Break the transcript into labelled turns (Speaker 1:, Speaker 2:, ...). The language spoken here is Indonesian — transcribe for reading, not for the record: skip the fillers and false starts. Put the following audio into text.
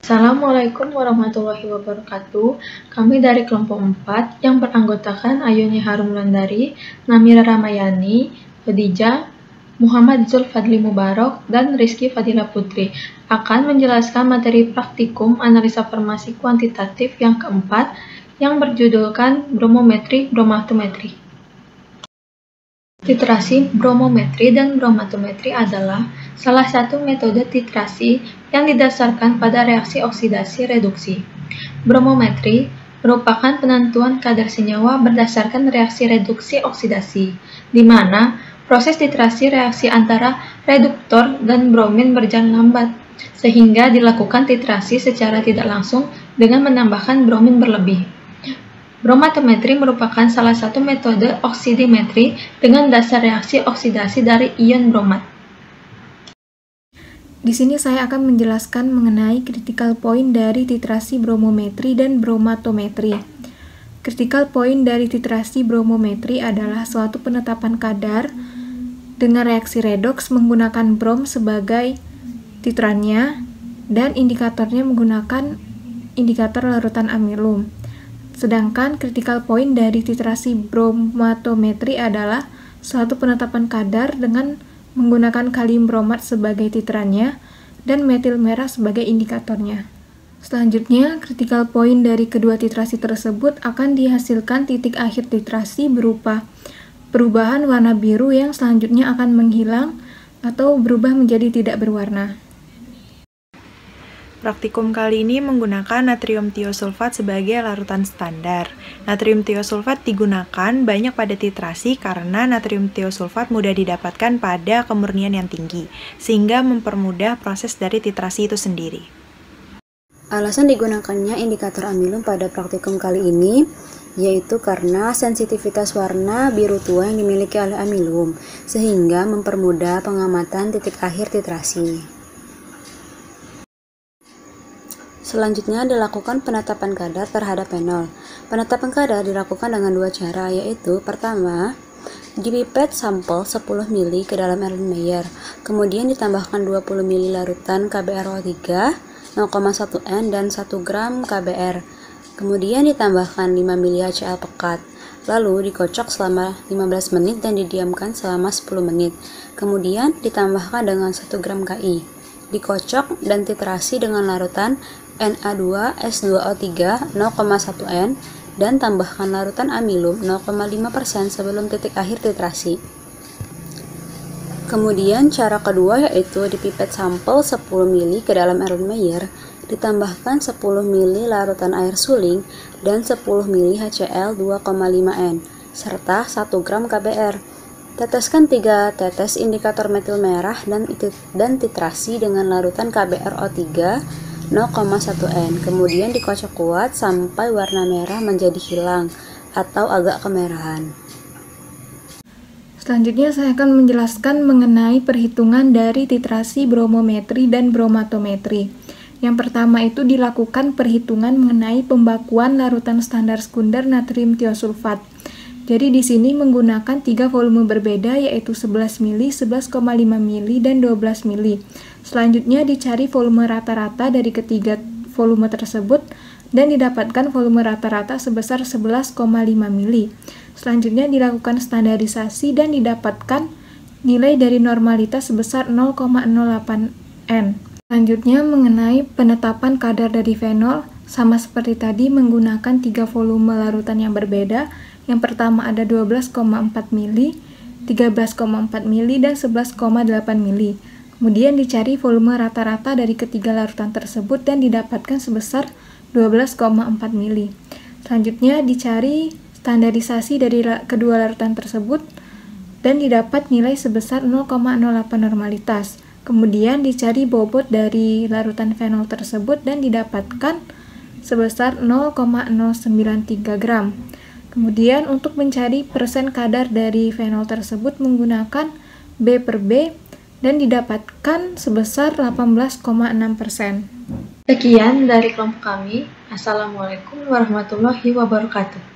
Speaker 1: Assalamualaikum warahmatullahi wabarakatuh. Kami dari kelompok 4 yang beranggotakan Ayuni Harumlandari, Namira Ramayani, Khadijah, Muhammad Zulfadli Mubarak, dan Rizky Fadila Putri akan menjelaskan materi praktikum analisa formasi kuantitatif yang keempat yang berjudulkan bromometri bromatometri. Titrasi, bromometri, dan bromatometri adalah salah satu metode titrasi yang didasarkan pada reaksi oksidasi reduksi. Bromometri merupakan penentuan kadar senyawa berdasarkan reaksi reduksi oksidasi, di mana proses titrasi reaksi antara reduktor dan bromin berjalan lambat, sehingga dilakukan titrasi secara tidak langsung dengan menambahkan bromin berlebih. Bromatometri merupakan salah satu metode oksidimetri dengan dasar reaksi oksidasi dari ion bromat.
Speaker 2: Di sini saya akan menjelaskan mengenai critical point dari titrasi bromometri dan bromatometri. Critical point dari titrasi bromometri adalah suatu penetapan kadar dengan reaksi redoks menggunakan brom sebagai titrannya dan indikatornya menggunakan indikator larutan amilum. Sedangkan critical point dari titrasi bromatometri adalah suatu penetapan kadar dengan menggunakan kalium bromat sebagai titrannya dan metil merah sebagai indikatornya. Selanjutnya, critical point dari kedua titrasi tersebut akan dihasilkan titik akhir titrasi berupa perubahan warna biru yang selanjutnya akan menghilang atau berubah menjadi tidak berwarna.
Speaker 3: Praktikum kali ini menggunakan natrium tiosulfat sebagai larutan standar. Natrium tiosulfat digunakan banyak pada titrasi karena natrium tiosulfat mudah didapatkan pada kemurnian yang tinggi, sehingga mempermudah proses dari titrasi itu sendiri.
Speaker 4: Alasan digunakannya indikator amilum pada praktikum kali ini yaitu karena sensitivitas warna biru tua yang dimiliki oleh amilum, sehingga mempermudah pengamatan titik akhir titrasi. Selanjutnya dilakukan penetapan kadar terhadap fenol. Penetapan kadar dilakukan dengan dua cara, yaitu pertama, dipipet sampel 10 ml ke dalam Erlenmeyer, kemudian ditambahkan 20 ml larutan KBRO3, 0,1 N dan 1 gram KBR, kemudian ditambahkan 5 ml HCl pekat, lalu dikocok selama 15 menit dan didiamkan selama 10 menit, kemudian ditambahkan dengan 1 gram KI, dikocok dan titrasi dengan larutan Na2S2O3 0,1 N dan tambahkan larutan amilum 0,5% sebelum titik akhir titrasi. Kemudian cara kedua yaitu dipipet sampel 10 ml ke dalam Erlenmeyer, ditambahkan 10 ml larutan air suling dan 10 ml HCl 2,5 N serta 1 gram KBR. Teteskan 3 tetes indikator metil merah dan titrasi dengan larutan KBRO3 0,1 N, kemudian dikocok kuat sampai warna merah menjadi hilang atau agak kemerahan.
Speaker 2: Selanjutnya saya akan menjelaskan mengenai perhitungan dari titrasi bromometri dan bromatometri. Yang pertama itu dilakukan perhitungan mengenai pembakuan larutan standar sekunder natrium tiosulfat. Jadi di sini menggunakan 3 volume berbeda yaitu 11 ml, 11,5 ml, dan 12 ml. Selanjutnya dicari volume rata-rata dari ketiga volume tersebut dan didapatkan volume rata-rata sebesar 11,5 ml. Selanjutnya dilakukan standarisasi dan didapatkan nilai dari normalitas sebesar 0,08 N. Selanjutnya mengenai penetapan kadar dari fenol, sama seperti tadi menggunakan 3 volume larutan yang berbeda. Yang pertama ada 12,4 ml, 13,4 ml, dan 11,8 ml. Kemudian dicari volume rata-rata dari ketiga larutan tersebut dan didapatkan sebesar 12,4 ml. Selanjutnya dicari standarisasi dari kedua larutan tersebut dan didapat nilai sebesar 0,08 normalitas. Kemudian dicari bobot dari larutan fenol tersebut dan didapatkan sebesar 0,093 gram. Kemudian untuk mencari persen kadar dari fenol tersebut menggunakan B per B dan didapatkan sebesar 18,6%.
Speaker 1: Sekian dari kelompok kami. Assalamualaikum warahmatullahi wabarakatuh.